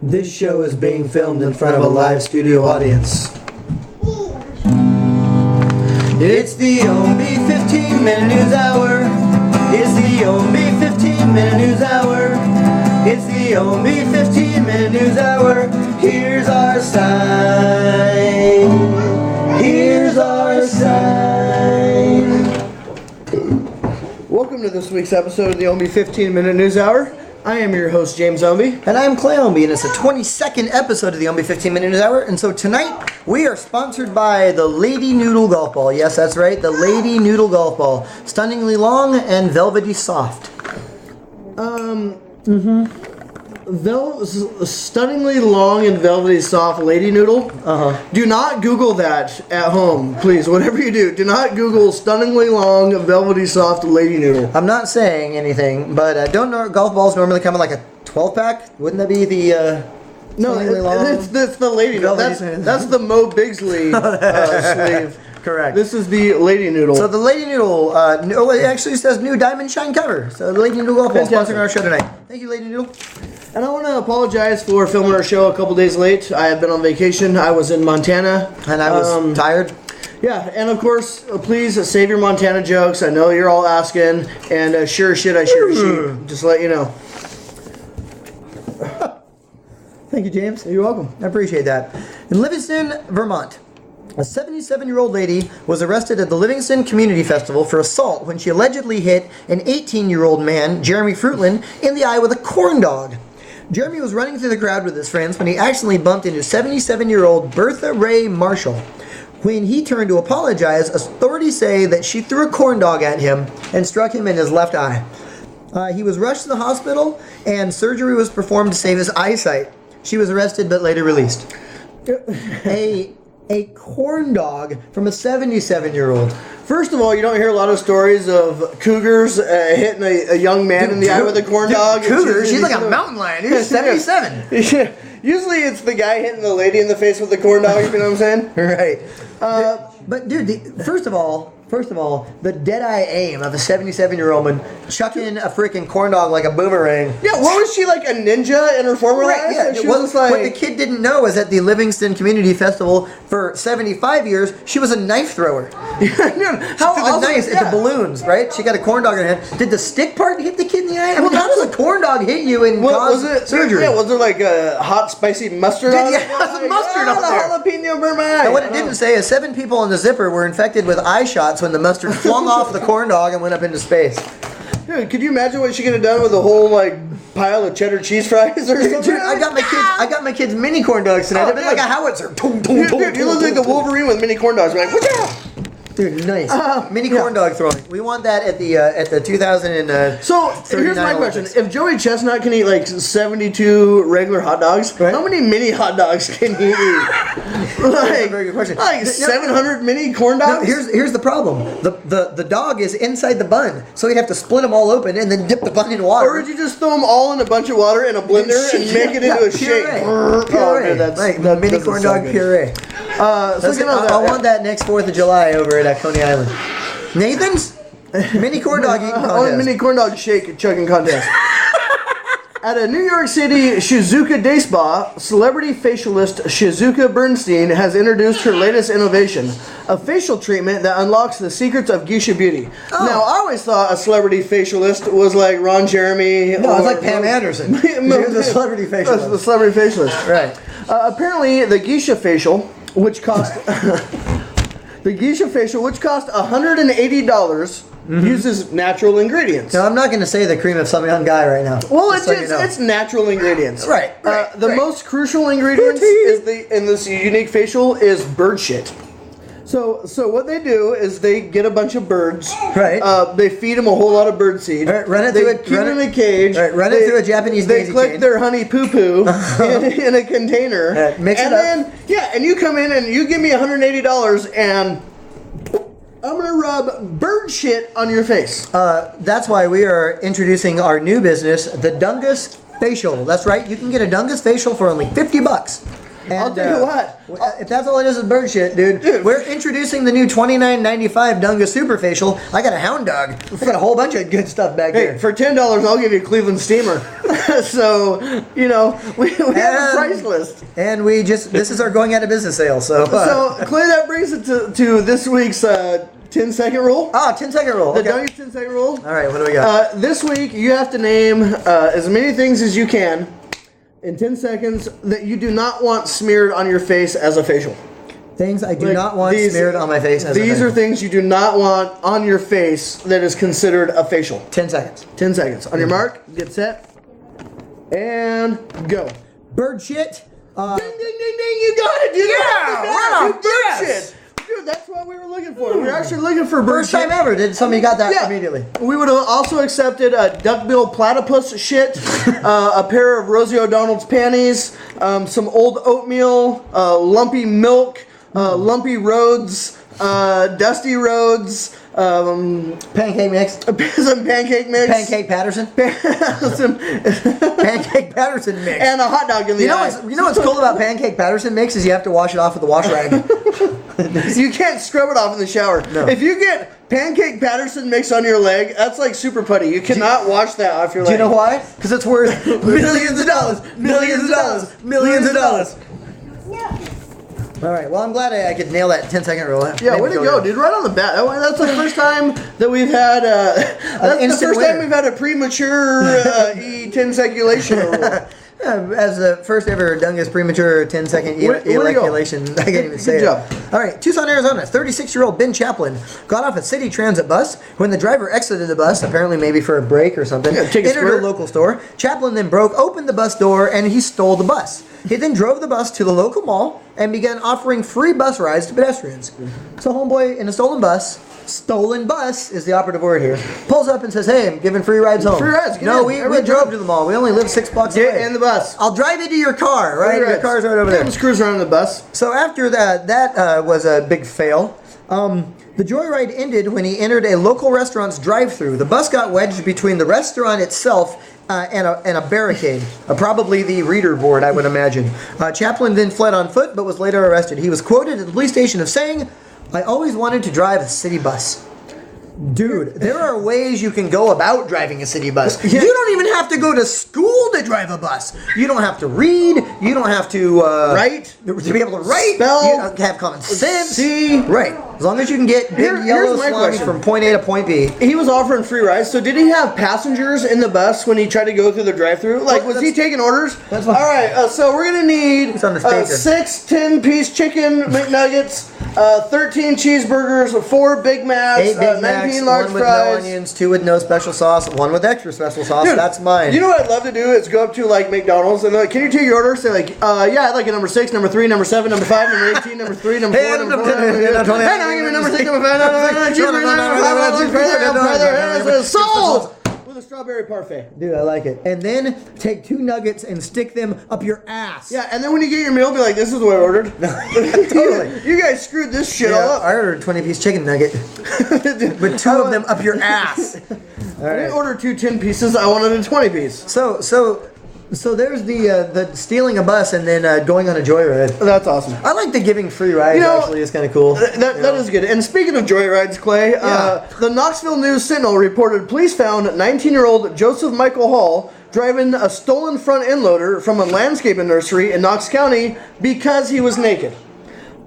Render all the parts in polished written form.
This show is being filmed in front of a live studio audience. It's the Ownbey 15-minute news hour. It's the Ownbey 15-minute news hour. It's the Ownbey 15-minute news hour. Here's our sign. Here's our sign. Welcome to this week's episode of the Ownbey 15-minute news hour. I am your host, James Ownbey. And I'm Clay Ownbey, and it's the 22nd episode of the Ownbey 15-minute news hour. And so tonight, we are sponsored by the Lady Noodle Golf Ball. Yes, that's right, the Lady Noodle Golf Ball. Stunningly long and velvety soft. Stunningly long and velvety soft lady noodle. Do not Google that at home, please. Whatever you do not Google stunningly long, velvety soft lady noodle. I'm not saying anything, but don't golf balls normally come in like a 12-pack? Wouldn't that be the No, it's the lady noodle. That's the Mo Bigsley sleeve. Correct. This is the Lady Noodle. So the Lady Noodle, it actually says new diamond shine cover. So the Lady Noodle Golf Ball sponsoring our show tonight. Thank you, Lady Noodle. And I want to apologize for filming our show a couple days late. I have been on vacation. I was in Montana. And I was tired. Yeah, and of course, please save your Montana jokes. I know you're all asking. And sure shit, I sure sheep. Just to let you know. Thank you, James. You're welcome. I appreciate that. In Livingston, Vermont, a 77-year-old lady was arrested at the Livingston Community Festival for assault when she allegedly hit an 18-year-old man, Jeremy Fruitland, in the eye with a corn dog. Jeremy was running through the crowd with his friends when he accidentally bumped into 77-year-old Bertha Ray Marshall. When he turned to apologize, authorities say that she threw a corn dog at him and struck him in his left eye. He was rushed to the hospital and surgery was performed to save his eyesight. She was arrested but later released. A corn dog from a 77-year-old. First of all, you don't hear a lot of stories of cougars hitting a young man in the eye with a corn dog. Cougar? She's like a mountain lion. She's 77. Yeah. Usually it's the guy hitting the lady in the face with the corn dog, you know what I'm saying? Right. But dude, first of all, the dead-eye aim of a 77-year-old woman chucking a freaking corn dog like a boomerang. Yeah, what was she, like a ninja in her former life? Right, yeah. What the kid didn't know is at the Livingston Community Festival for 75 years, she was a knife thrower. How awesome nice at the balloons, right? She got a corn dog in her hand. Did the stick part hit the kid in the eye? I mean, how does a corn dog hit you and cause surgery? Yeah, was there like a hot, spicy mustard on it? Yeah, there's a mustard on there. Jalapeno burned my eye. And what it didn't say is 7 people in the zipper were infected with eye shots when the mustard flung off the corn dog and went up into space. Dude, could you imagine what she could have done with a whole pile of cheddar cheese fries or something? Dude, I got my kids mini corn dogs tonight. They've been like a howitzer. Dude, you look like the Wolverine with mini corn dogs. You're like, what's up? Dude, nice. Mini corn dog throwing. We want that at the 2000. So here's my question: if Joey Chestnut can eat 72 regular hot dogs, right, how many mini hot dogs can he eat? That's a very good question. 700 mini corn dogs. No, here's the problem. The dog is inside the bun, so you'd have to split them all open and then dip the bun in water. Or would you just throw them all in a bunch of water in a blender and make it into a shake? Puree. The mini corn dog puree. I want that next 4th of July over at Coney Island. Nathan's mini corn dog eating contest. Mini corn dog shake chugging contest. At a New York City Shizuoka Day Spa, celebrity facialist Shizuoka Bernstein has introduced her latest innovation, a facial treatment that unlocks the secrets of geisha beauty. Oh. Now, I always thought a celebrity facialist was like Ron Jeremy. No, it's like Pam Anderson. She was a celebrity facialist. The celebrity facialist. Right. Apparently, the geisha facial, which cost $180, uses natural ingredients. No, I'm not going to say the cream of some young guy right now. Well, it's natural ingredients. Right. The most crucial ingredients in this unique facial is bird shit. So what they do is they get a bunch of birds. Right. They feed them a whole lot of bird seed. Right, keep them in a cage. Right, run it through a Japanese daisy chain. They collect their honey poo-poo in a container. Mix it up. And then you come in and you give me $180 and I'm going to rub bird shit on your face. That's why we are introducing our new business, the Dungus Facial. That's right. You can get a Dungus Facial for only $50. And, I'll tell you what. If that's all it is bird shit, dude, we're introducing the new $29.95 Dunga Super Facial. I got a hound dog. I got a whole bunch of good stuff back there. For $10, I'll give you a Cleveland steamer. So, you know, we have a price list. And this is our going out of business sale. So, So Clay, that brings it to this week's 10-second rule. 10-second rule. The Okay. Dougie's 10-second rule. All right, what do we got? This week, you have to name as many things as you can in 10 seconds that you do not want smeared on your face as a facial. Things I do not want smeared on my face as a facial. These are things you do not want on your face that is considered a facial. 10 seconds. 10 seconds. On your mark, get set, and go. Bird shit. Ding, ding, ding, ding, you got it, dude. Yeah, right on, Bird yes. shit. Dude, that's what we were looking for. We were actually looking for bird First shit. time ever. Did somebody got that immediately? We would have also accepted duckbill platypus shit, a pair of Rosie O'Donnell's panties, some old oatmeal, lumpy milk, lumpy roads, dusty roads, pancake mix. some pancake mix. Pancake Patterson. some Pancake Patterson mix. and a hot dog in the eye. You know what's cool about Pancake Patterson mix is you have to wash it off with a wash rag. You can't scrub it off in the shower. No. If you get Pancake Patterson mix on your leg, that's like super putty. You cannot wash that off your leg. Do you know why? Because it's worth millions of dollars, millions of dollars, millions of dollars. All right. Well, I'm glad I could nail that 10-second rule. Yeah, way to go, dude! Right on the bat. That's the first time that we've had. That's the first time we've had a premature E10-seculation rule. As the first ever Dungus premature 10-second ejaculation, I can't even say Good job. it. All right, Tucson, Arizona. 36-year-old Ben Chaplin got off a city transit bus. When the driver exited the bus, apparently maybe for a break or something, take a entered squirt. a local store. Chaplin then opened the bus door, and he stole the bus. He then drove the bus to the local mall and began offering free bus rides to pedestrians. So homeboy in a stolen bus is the operative word here, pulls up and says, "Hey, I'm giving free rides home." Free rides, get No, in. we drove to the mall. We only live 6 blocks away. Get in the bus. I'll drive you to your car, right? Free Your rides. car's right over there. Just cruise around in the bus. So after that was a big fail. The joyride ended when he entered a local restaurant's drive-thru. The bus got wedged between the restaurant itself and a barricade, probably the reader board, I would imagine. Chaplin then fled on foot, but was later arrested. He was quoted at the police station of saying, "I always wanted to drive a city bus." Dude, there are ways you can go about driving a city bus. You don't even have to go to school to drive a bus. You don't have to read. You don't have to Write. To be able to write. Spell. You don't have common sense. See. Right. As long as you can get big Here's yellow my slimy question. from point A to point B. He was offering free rides, so did he have passengers in the bus when he tried to go through the drive-thru? Like, was he taking orders? That's All fine. right, so we're gonna need It's on the speaker. 6 10-piece chicken McNuggets, 13 cheeseburgers, 4 Big Macs, 8 Big 19 Macs, large 1 with fries. no onions, 2 with no special sauce, 1 with extra special sauce. Dude, That's mine. You know what I'd love to do is go up to like McDonald's and they're like, "Can you take your order?" Say like, "Yeah, I'd like a number 6, number 3, number 7, number 5, number 18, number 3, number 4, number 4, number 5. Hey, now give me number 6, number 5, number 5, sold with a strawberry parfait." Dude, I like it. And then take 2 nuggets and stick them up your ass. Yeah, and then when you get your meal, be like, "This is what I ordered." Totally. You guys screwed this shit all Yeah, up. I ordered a 20-piece chicken nugget with 2 of them up your ass. I didn't order 2 10 pieces. I wanted a 20 piece. So there's the stealing a bus and then going on a joyride. That's awesome. I like the giving free rides. You know, actually, is kind of cool. That is good. And speaking of joyrides, Clay, the Knoxville News Sentinel reported police found 19-year-old Joseph Michael Hall driving a stolen front end loader from a landscaping nursery in Knox County because he was naked.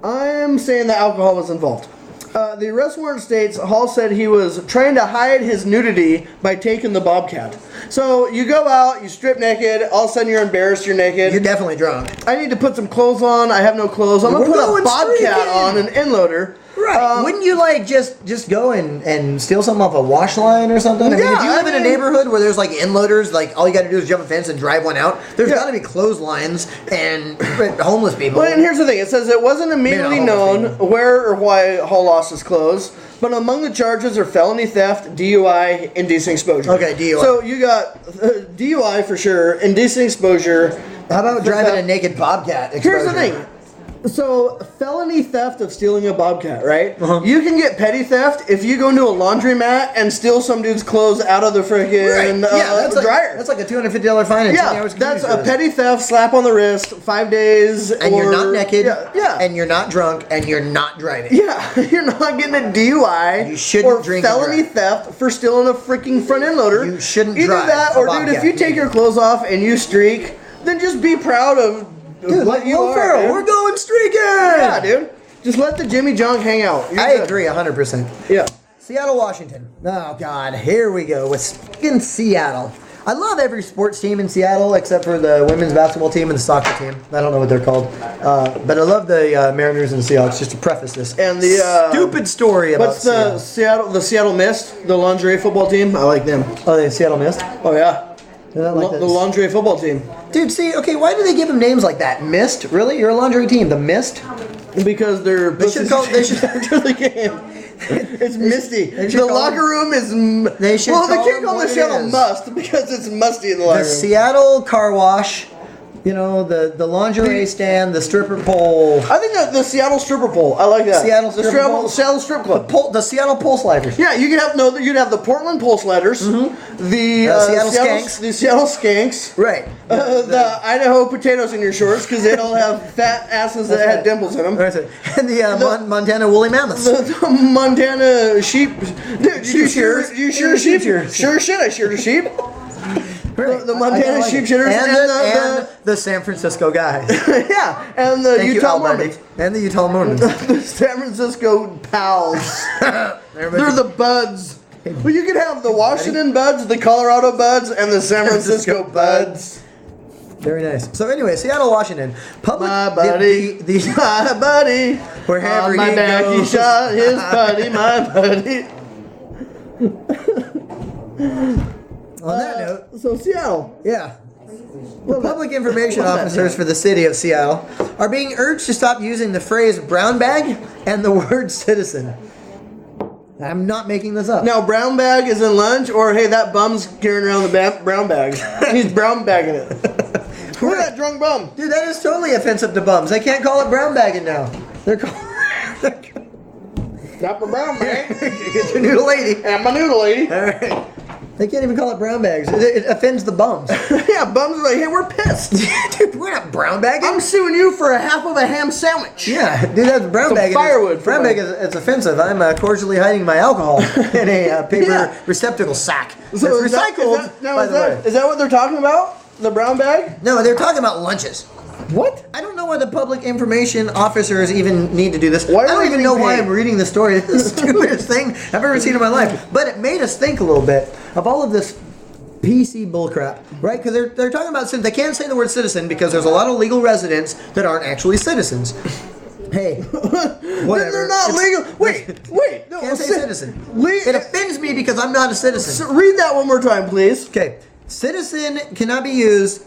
I'm saying that alcohol was involved. The arrest warrant states Hall said he was trying to hide his nudity by taking the Bobcat. So you go out, you strip naked, all of a sudden you're embarrassed, you're naked. You're definitely drunk. I need to put some clothes on, I have no clothes. I'm going to We're put a going Bobcat streaking. on, an end loader. Right. Wouldn't you like just go and steal something off a wash line or something? I mean, Yeah, if you live in a I mean- neighborhood where there's like end loaders, like all you got to do is jump a fence and drive one out, there's Yeah. got to be clotheslines and homeless people. Well, and here's the thing. It says it wasn't immediately Maybe not known homeless where or why Hall lost his clothes, but among the charges are felony theft, DUI, indecent exposure. Okay, DUI. So you got DUI for sure, indecent exposure. How about driving a naked Bobcat? Here's the exposure? thing. So, felony theft of stealing a bobcat, right? Uh-huh. You can get petty theft if you go into a laundromat and steal some dude's clothes out of the freaking dryer. That's like a $250 fine and 20 hours. That's a petty theft, slap on the wrist, 5 days. And you're not naked. Yeah. And you're not drunk, and you're not driving. Yeah, you're not getting a DUI. You shouldn't drink and felony drive. theft for stealing a freaking front end loader. You shouldn't Either drive that, a or dude, bobcat. if you take your clothes off and you streak, then just be proud of. Dude, like you Will are, Ferrell, dude. we're going streaking! Yeah, dude. Just let the Jimmy Junk hang out. You're I good. agree 100%. Yeah. Seattle, Washington. Oh, God. Here we go with in Seattle. I love every sports team in Seattle except for the women's basketball team and the soccer team. I don't know what they're called. But I love the Mariners and the Seahawks, just to preface this. And the stupid story about what's the Seattle Mist, the lingerie football team? I like them. Oh, the Seattle Mist? Oh yeah. They're not like The lingerie football team. Dude, see, okay, why do they give them names like that? Mist? Really? You're a lingerie team. The Mist? Because they're They should call after the game. It's misty. The locker room is. They should Well, they call can't them call what the it Seattle is. Must because it's musty in the locker The room. Seattle Car Wash, you know, the lingerie stand, the stripper pole. I think that the Seattle stripper pole. I like that. Seattle the stripper pole? Seattle strip club. The Seattle Pole Sliders. Yeah, you can have you'd have the Portland Pole Sliders, the Seattle Skanks. the Seattle Skanks, Right. the Idaho potatoes in your shorts because they all have fat asses that had dimples in them. Right. And the Montana Woolly Mammoths. The Montana sheep. Dude, you shear sheep? shears. Sure shit, I sheared a sheep. Right. The Montana I like sheep it. shitters and the San Francisco guys. yeah, and the Thank you, Utah Al Bundy. Mormons. And the Utah Mormons. The San Francisco pals. They're the buds. Well, you could have the Washington buds, the Colorado buds, and the San Francisco buds. Very nice. So anyway, Seattle, Washington. Public, My buddy, my buddy. Wherever on my he back, goes. he shot his buddy, my buddy. On that note, So Seattle. yeah. The public information officers for the city of Seattle are being urged to stop using the phrase brown bag and the word citizen. I'm not making this up. Now, brown bag is in lunch, or hey, that bum's carrying around the brown bag. He's brown bagging it. Look at that drunk bum. Dude, that is totally offensive to bums. They can't call it brown bagging now. They're called... Not for brown bag. Get your noodle lady. And my noodle lady. All right. They can't even call it brown bags. It offends the bums. Yeah, bums are like, hey, we're pissed. Dude, we're not brown bagging. I'm suing you for a half of a ham sandwich. Yeah, dude, that's brown Some bag. firewood for Brown my- bag is it's offensive. I'm cordially hiding my alcohol in a paper Yeah. receptacle sack. So That's is that- recycled, by the way. is that what they're talking about? The brown bag? No, they're talking about lunches. What? I don't know why the public information officers even need to do this. Why are I don't they even getting know why paid? I'm reading the story. It's the stupidest thing I've ever seen in my life. But it made us think a little bit of all of this PC bullcrap, right? Because they're talking about they can't say the word citizen because there's a lot of legal residents that aren't actually citizens. Hey, whatever. They're not It's- legal. Wait. No, Can't say citizen. Le- It offends me because I'm not a citizen. So read that one more time, please. Okay, citizen cannot be used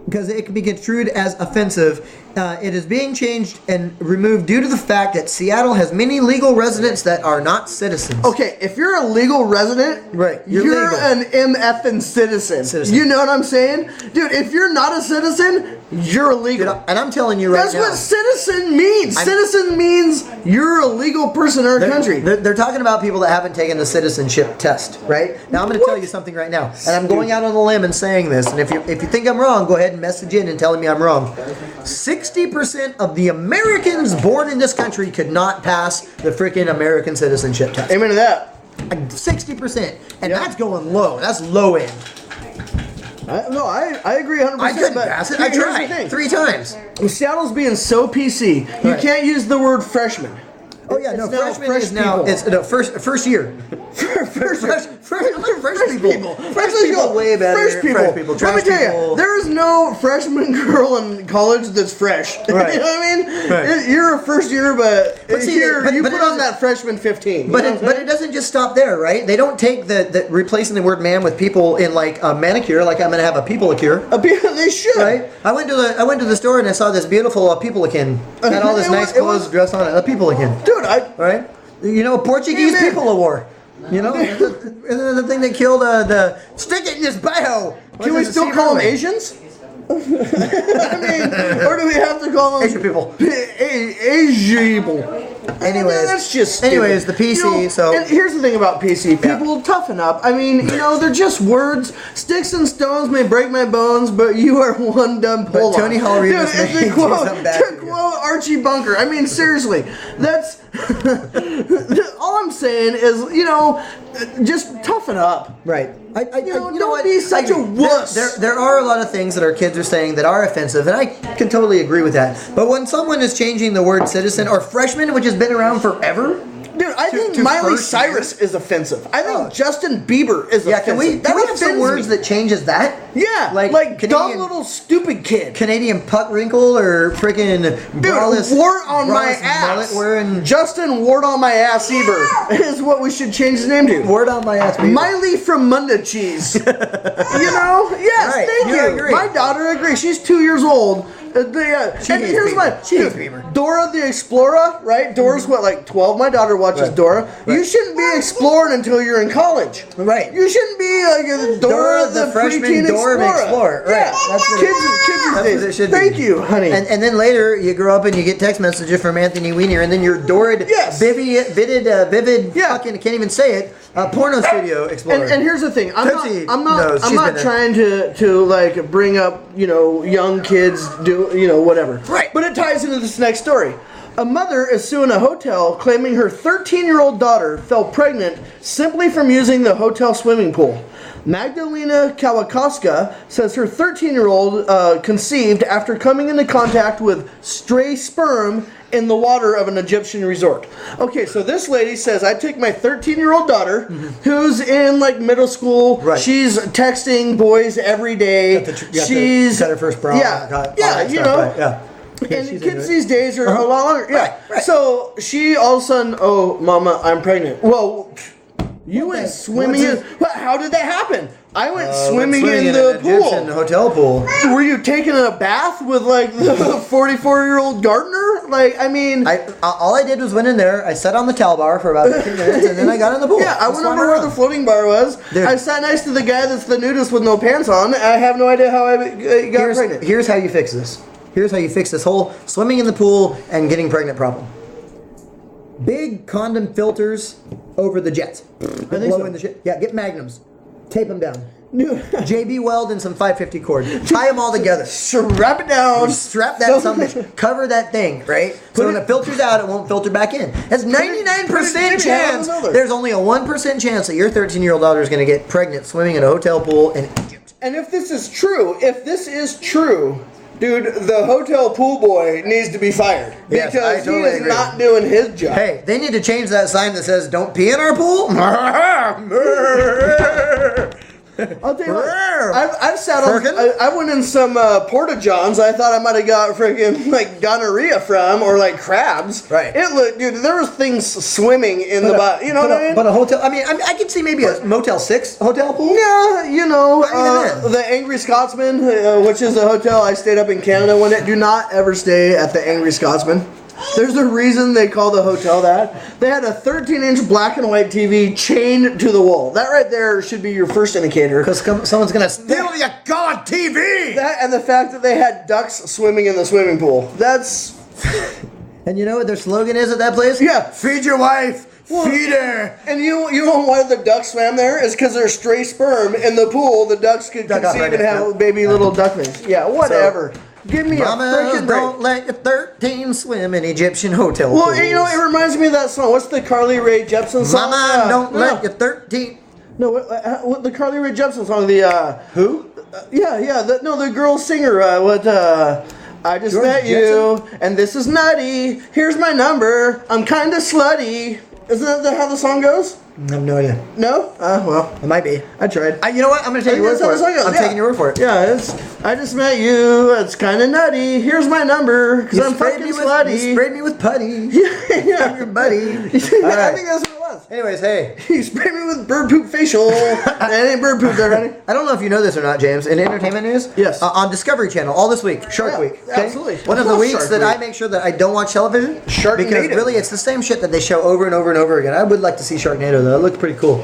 because it can be construed as offensive. It is being changed and removed due to the fact that Seattle has many legal residents that are not citizens. Okay, if you're a legal resident, Right, you're legal. an MFing citizen. Citizen. You know what I'm saying? Dude, if you're not a citizen, you're illegal. Dude, and I'm telling you right That's now. what citizen means. Citizen means you're a legal person in our country. They're talking about people that haven't taken the citizenship test, right? Now I'm going to tell you something right now, and I'm going out on a limb and saying this. And if you think I'm wrong, go ahead and message in and telling me I'm wrong. 60% of the Americans born in this country could not pass the freaking American citizenship test. Amen to that. 60%, and Yeah. that's going low. That's low end. I agree 100%. I couldn't but pass it. I here's the tried thing. 3 times. Seattle's being so PC. You Right. can't use the word freshman. Oh yeah, no, It's now freshman fresh is now people. it's no first year. fresh people. Fresh people way better. Fresh people. Fresh people. Let me Trash tell people. you, there is no freshman girl in college that's fresh. Right. You know what I mean? Right. You're a first year, but see, here but you it put on doesn't- that freshman 15. But it doesn't just stop there, right? They don't take the replacing the word man with people in like a manicure, like I'm gonna have a people-a-cure. they should. Right? I went to the store and I saw this beautiful people-akin. Had all this It nice was- clothes dressed on it. A people-akin. Dude, Right? You know, Portuguese Amen. people of war. You know, isn't that the thing that killed the stick it in this bio? can we still call them Asians? I mean, or do we have to call them Asian people. Asian people. Anyways, that's just stupid. anyways, the PC. You know, so and here's the thing about PC: people toughen up. I mean, you know, they're just words. Sticks and stones may break my bones, but you are one dumb pull. But Tony Hall Rivas Dude, may to do quote, something bad to to you. quote Archie Bunker. I mean, seriously, that's all I'm saying is, you know, just toughen up. right. You know don't what? be such a wuss. There are a lot of things that our kids are saying that are offensive, and I can totally agree with that. But when someone is changing the word citizen or freshman, which has been around forever, Dude, I think to Miley first Cyrus is offensive. I think Oh. Justin Bieber is yeah, offensive. can we That have some offends words me. that changes that? Yeah, like like dumb Canadian- little stupid kid. Canadian puck wrinkle or freaking Dude, braless, wart on my braless ass. mullet wearing Justin Wart on my ass Eber is what we should change his name to. word on my ass. Miley from Munda Cheese. You know? Yes, Right, thank you you. agree. My daughter agrees. She's 2 years old. And hates here's Bieber. my She hates Bieber. Dora the Explorer, right? Dora's what, like 12? My daughter watches Right. Dora. You Right. shouldn't be exploring until you're in college. Right. You shouldn't be like a Dora the freshman preteen dorm explorer. Right. Yeah. That's what kids, it, kids that's these what it days. should be. Thank you, honey. And then later you grow up and you get text messages from Anthony Weiner, and then you're Dorid, Yes. vivid, Yeah. fucking can't even say it. Porno studio explorer. And here's the thing, I'm Tootsie not knows. She's been there. trying to like bring up, you know, young kids do, you know, whatever. Right. But it ties into this next story. A mother is suing a hotel claiming her 13-year-old daughter fell pregnant simply from using the hotel swimming pool. Magdalena Kawakowska says her 13-year-old conceived after coming into contact with stray sperm in the water of an Egyptian resort. Okay, so this lady says, I take my 13-year-old daughter, who's in like middle school. Right. She's texting boys every day. She's got her first bra. Yeah, got all yeah, that you stuff, know. right, yeah. And she's kids into it. these days are a lot longer. Yeah. Right. So she all of a sudden, oh, mama, I'm pregnant. Well, you went swimming in. What, how did that happen? I went swimming in the an Egyptian pool. hotel pool. Were you taking a bath with like the 44-year-old gardener? Like, I mean, All I did was went in there. I sat on the towel bar for about 15 minutes, and then I got in the pool. yeah, I went over where the floating bar was. Dude. I sat next to the guy that's the nudist with no pants on. I have no idea how I got pregnant. Here's how you fix this. Here's how you fix this whole swimming in the pool and getting pregnant problem. Big condom filters over the jets. I think Blow so. in the shit. Yeah, get magnums. Tape them down. New- JB Weld and some 550 cord. Tie them all together. Strap it down. Strap that something. Cover that thing, right? So when it filters out, it won't filter back in. That's 99% put it in, chance. have another. There's only a 1% chance that your 13-year-old daughter is going to get pregnant swimming in a hotel pool in Egypt. And if this is true, dude, the hotel pool boy needs to be fired. Yes, Because I totally he is agree. not doing his job. Hey, they need to change that sign that says "Don't pee in our pool." I'll tell you what, I've sat on, Firkin? I went in some porta johns I thought I might have got freaking like gonorrhea from, or like crabs. Right. It looked, dude, there was things swimming in the bottom. You know what I mean? But a hotel. I mean, I could see maybe a Motel 6 hotel pool. Yeah, you know, Not even then. the Angry Scotsman, which is a hotel I stayed up in Canada one day. Do not ever stay at the Angry Scotsman. There's a reason they call the hotel that. They had a 13-inch black and white TV chained to the wall. That right there should be your first indicator. Because someone's gonna steal your god TV. That and the fact that they had ducks swimming in the swimming pool. That's... And you know what their slogan is at that place? Yeah. Feed your wife. Feed her. And you know why the ducks swam there? Is because there's stray sperm in the pool. The ducks could Duck conceive off, and have right. baby little ducklings. Yeah, whatever. Give me Mama, a freaking break. don't let your 13 swim in Egyptian hotel Well, pools. you know, it reminds me of that song. What's the Carly Rae Jepsen song? Mama, don't no, let your 13... No, what the Carly Rae Jepsen song? The Who? the girl singer. I just George met you, and this is nutty. Here's my number. I'm kind of slutty. Isn't that how the song goes? I have no idea. No? Well, It might be. I tried. You know what? I'm going to take your word that's how for the song it. goes, I'm yeah. taking your word for it. Yeah, I just met you. It's kind of nutty. Here's my number, because I'm fucking slutty. You sprayed me with putty. Yeah. I'm your buddy. I All think right. that's what it was. Anyways, hey. He sprayed me with bird poop facial. That ain't bird poop there, honey. I don't know if you know this or not, James. In entertainment news, Yes. on Discovery Channel, all this week, Shark Yeah, Week. Okay? absolutely. One of I the love weeks Shark that Week. I make sure that I don't watch television. Sharknado. Because really, it's the same shit that they show over and over and over again. I would like to see Sharknado though. It looked pretty cool.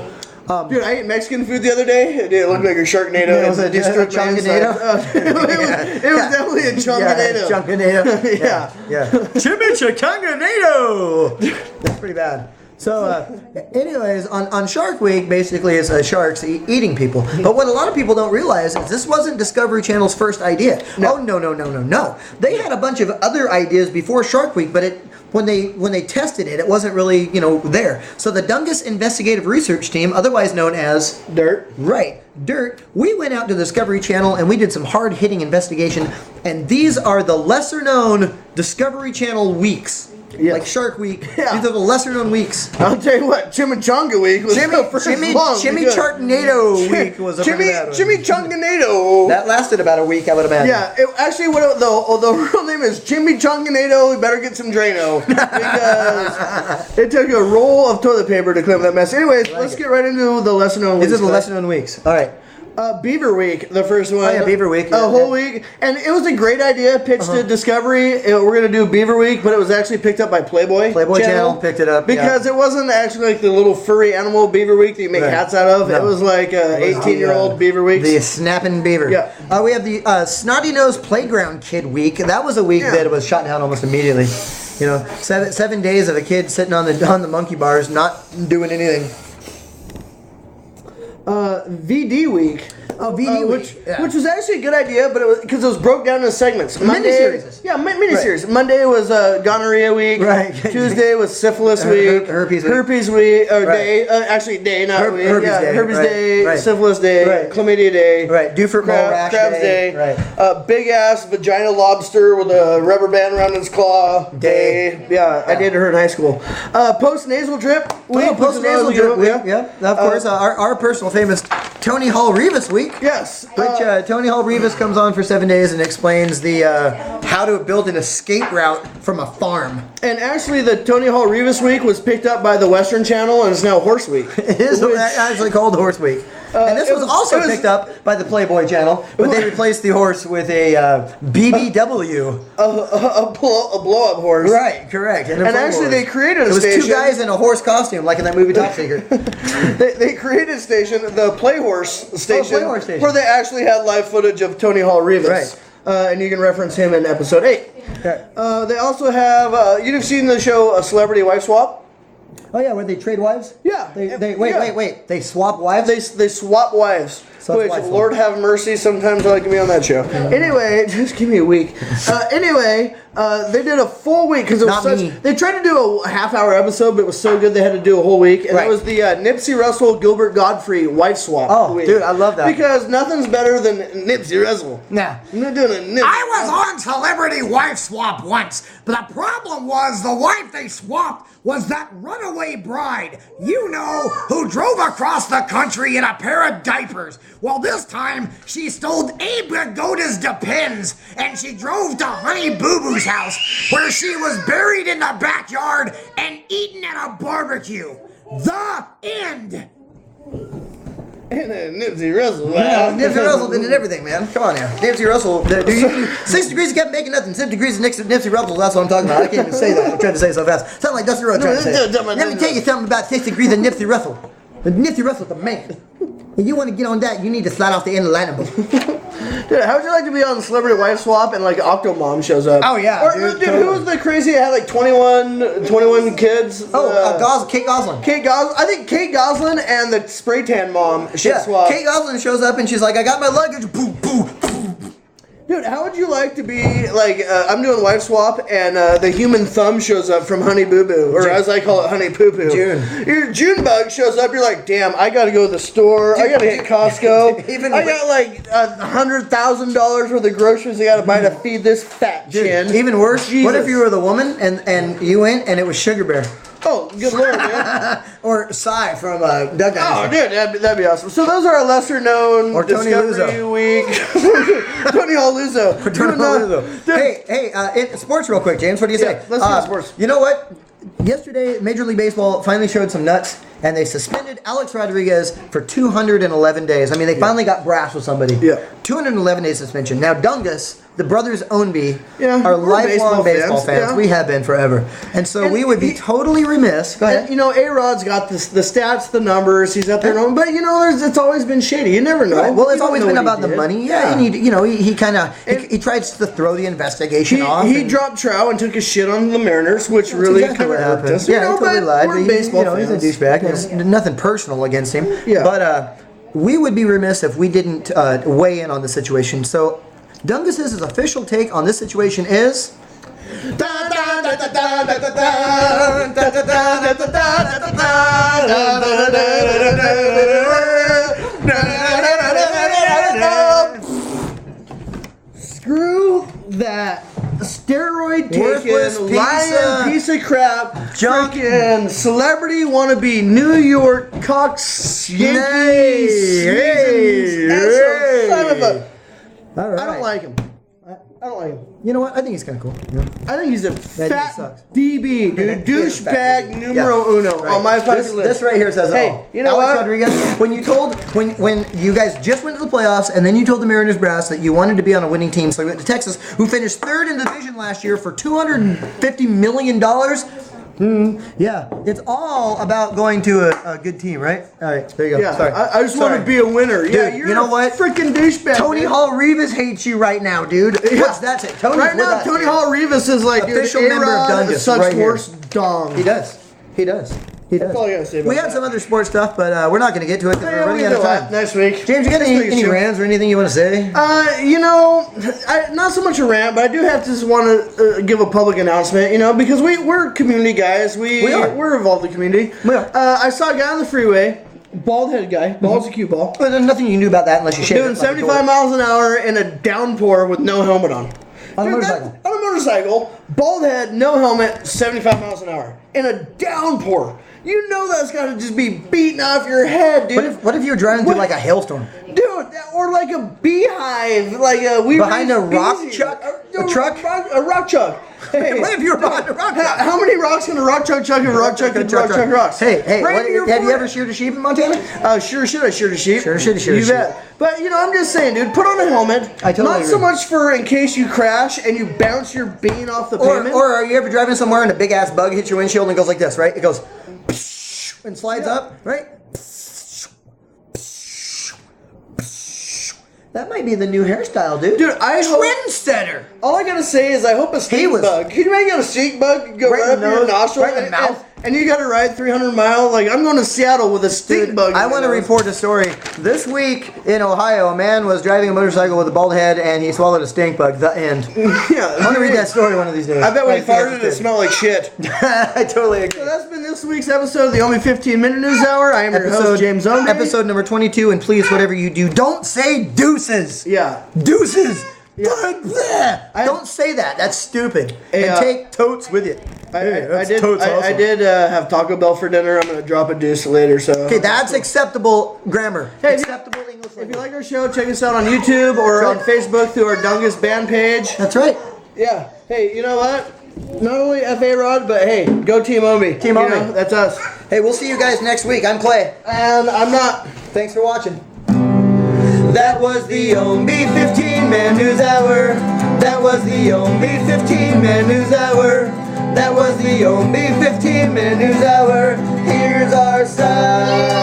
Dude, I ate Mexican food the other day. It looked like a Sharknado. Yeah, was it just a Chonganado? It was definitely a Chonganado. Chonganado. Yeah. Chimichurri. That's pretty bad. So, anyways, on Shark Week, basically, it's sharks eating people. But what a lot of people don't realize is this wasn't Discovery Channel's first idea. No. Oh, no. They had a bunch of other ideas before Shark Week, but when they tested it, it wasn't really, there. So the Dungus Investigative Research Team, otherwise known as Dirt. Right, Dirt. We went out to Discovery Channel and we did some hard-hitting investigation, and these are the lesser-known Discovery Channel weeks. Yes. Like Shark Week. Yeah. These are the lesser-known weeks. I'll tell you what, Chimichanga Week was the first one. Chimichurri Week was a pretty bad one. Chimichanganado. That lasted about a week, I would imagine. Yeah, the real name is Chimichanganado. We better get some Drano because it took a roll of toilet paper to clean up that mess. Anyways, let's get right into the lesser known weeks. These are the lesser known weeks. All right. Beaver Week, the first one. Oh yeah, Beaver Week. A whole week. And it was a great idea, pitched to Discovery. We're going to do Beaver Week, but it was actually picked up by Playboy Channel picked it up. Because it wasn't actually like the little furry animal Beaver Week that you make hats out of. No. It was like 18-year-old Beaver Week. The snapping beaver. Yeah. We have the Snotty Nose Playground Kid Week. That was a week that was shut down almost immediately. 7 days of a kid sitting on the monkey bars, not doing anything. VD Week. Oh, VD Week. Which was actually a good idea, but because it was broke down into segments. Miniseries. Yeah, miniseries. Right. Monday was Gonorrhea Week. Right. Tuesday was Syphilis Week. Herpes Week. Herpes Week. Or right. Day. Actually, day, not week. Herpes Day. Herpes right. Day. Right. Syphilis Day. Right. Chlamydia Day. Right. Dewford Mole Rash Crabs Day. Right. Big ass vagina lobster with a rubber band around its claw. Day. Yeah, I dated her in high school. Post nasal drip week. Oh, post nasal drip week. Yeah. Of course, our personal famous Tony Hall Revis Week. Yes. Which Tony Hall Revis comes on for 7 days and explains the how to build an escape route from a farm. And actually, the Tony Hall Revis Week was picked up by the Western Channel, and it's now Horse Week. It is actually called Horse Week. And this was also picked up by the Playboy Channel, but they replaced the horse with a BBW. A blow-up horse. Right, correct. And actually, they created a station. It was two guys in a horse costume, like in that movie Top Secret. they created a station, the Playhorse Station, Playhorse Station, where they actually had live footage of Tony Hall Revis. Right. And you can reference him in episode 8. Okay. They also have, you've seen the show Celebrity Wife Swap? Oh yeah, where they trade wives? Yeah. Wait. They swap wives? They swap wives. Which, Lord have mercy, sometimes I like to be on that show. Anyway, just give me a week. They did a full week because it was they tried to do a half-hour episode, but it was so good they had to do a whole week. And it was the Nipsey Russell, Gilbert Godfrey wife swap week. Dude, I love that. Because nothing's better than Nipsey Russell. Nah. I'm not doing a Nipsey. I was on Celebrity Wife Swap once, but the problem was the wife they swapped was that runaway bride, who drove across the country in a pair of diapers. Well, this time, she stole Abe Pagoda's Depends, and she drove to Honey Boo Boo's house, where she was buried in the backyard and eaten at a barbecue. The end. And Nipsey Russell. Yeah, Nipsey Russell did everything, man. Come on now. Nipsey Russell. 6 degrees kept making nothing. 6 degrees of Nipsey Russell. That's what I'm talking about. I can't even say that. I'm trying to say it so fast. Sound like Dusty Rhodes trying to say it. Let me tell you something about 6 degrees of Nipsey Russell. Nipsey Russell's the man. If you want to get on that, you need to slide off the end of the lightning bolt. Dude, how would you like to be on Celebrity Wife Swap and like Octomom shows up? Oh yeah. Or, dude, who was the crazy that had like 21 kids? Kate Goslin. I think Kate Goslin and the spray tan mom swap. Kate Goslin shows up and she's like, I got my luggage. Boo, boo. Dude, how would you like to be, like, I'm doing wife swap, and the human thumb shows up from Honey Boo Boo, or as I call it, Honey Poo Poo. June. Your June bug shows up, you're like, damn, I gotta go to the store, I gotta hit Costco, I got like $100,000 worth of groceries I gotta buy to feed this fat chin. Even worse, Jesus. What if you were the woman, and you went, and it was Sugar Bear? Oh, good lord, man. Or Cy from Doug Dynasty. Oh, dude, that'd be awesome. So those are our lesser known or Tony Discovery Luzo. Week. Tony Hall Luzo. Hey, sports real quick, James. What do you say? Let's do sports. You know what? Yesterday, Major League Baseball finally showed some nuts, and they suspended Alex Rodriguez for 211 days. I mean, they finally got brass with somebody. Yeah. 211 days suspension. Now, Dungus the brothers Ownbey Yeah, are we're lifelong baseball fans. yeah. We have been forever. And so And we would be totally remiss. Go ahead. And, you know, A-Rod's got the stats, the numbers. He's out there, but you know, it's always been shady. You never know. Right. Well, You it's don't always know been what he about the did. money. Yeah, and he kind of he tries to throw the investigation off. He and- dropped trout and took his shit on the Mariners, which That's really exactly kind of what hurt happened. us. Yeah, he totally lied. We're baseball He's fans. a douchebag. There's nothing personal against him. Yeah. But we would be remiss if we didn't weigh in on the situation. So, Dungus's official take on this situation is. Screw that steroid Worthless taking lying piece of crap, junk. freaking celebrity wannabe New York Cox Yankees Hey, son of a. All right. I don't like him. I don't like him. You know what? I think he's kind of cool. I think he's a dude fat sucks. DB, dude. He is a fat Douchebag DB. numero uno Right. on my fucking this, list. This right here says it Hey, all. you know Alex what? Rodriguez, when you guys just went to the playoffs and then you told the Mariners brass that you wanted to be on a winning team, so you went to Texas, who finished third in the division last year for $250 million. Yeah, it's all about going to a good team, right? All right, there you go. Yeah, Sorry. I just want to be a winner. Yeah, Dude, you're you know what? Freaking douchebag. Tony man. Hall Rivas hates you right now, dude. Yeah. What's that say? Tony's Right with now, us, Tony dude. Hall Rivas is like, Official dude, member of A-Rod Dungus sucks right here. worse dong. He does. He does. He does. That's all I gotta say about we had that. some other sports stuff, but we're not going to get to it because we're running out of time. Next week. James, you got Next week is any too. rants or anything you want to say? You know, not so much a rant, but I do have to just want to give a public announcement, you know, because we're community guys. We are. We're involved in the community. We are. I saw a guy on the freeway, bald headed guy, bald's a cue ball, Well, there's nothing you can do about that unless you shave doing it. like a 75 dork. miles an hour in a downpour with no helmet on. On a Dude, motorcycle. on a motorcycle, bald head, no helmet, 75 miles an hour in a downpour. You know that's got to just be beating off your head, dude. What if you're driving through like a hailstorm? Dude, or like a beehive, like we Behind raised a rock bees- chuck? no, A truck? a rock chuck. Hey, What if you were behind a rock chuck? How many rocks can a rock chuck chuck if a rock chuck can rock chuck rocks? Hey, Right what, into your have you forehead. ever sheared a sheep in Montana? Sure should I shoot a sheep? Sure should You a sheep. bet. But you know, I'm just saying, dude, put on a helmet. I totally Not so agree. much for in case you crash and you bounce your bean off the pavement. Or are you ever driving somewhere and a big ass bug hits your windshield and goes like this, right? It goes and slides up, right? That might be the new hairstyle, dude. Dude, I hope. Trendsetter. All I gotta say is I hope a stink was- bug. Can you imagine a stink bug go Right right, in the up your nose, nostril right in the mouth. and you gotta ride 300 miles? Like I'm going to Seattle with a stink Dude, bug. I in my want to nose. report a story. This week in Ohio, a man was driving a motorcycle with a bald head and he swallowed a stink bug. The end. Yeah, I want to read that story one of these days. I bet when he Might be farted, it interesting. smelled like shit. I totally agree. So that's been this week's episode of the Only 15 Minute News Hour. I am your host, James Ownbey. Episode number 22, and please, whatever you do, don't say deuces. Yeah. Deuces. Yeah. Don't say that. That's stupid. Hey, and take totes with you. I did have Taco Bell for dinner. I'm going to drop a deuce later. So Okay, that's acceptable grammar. Hey, acceptable English if you language. like our show, check us out on YouTube or on Facebook through our Dungus band page. That's right. Yeah. Hey, you know what? Not only F.A. Rod, but hey, go Team Ownbey. Team You Ownbey. know, that's us. Hey, we'll see you guys next week. I'm Clay. And I'm not. Thanks for watching. That was the Ownbey 15-man news hour. That was the Ownbey 15-man news hour. That was the Ownbey 15-man news hour. Here's our side.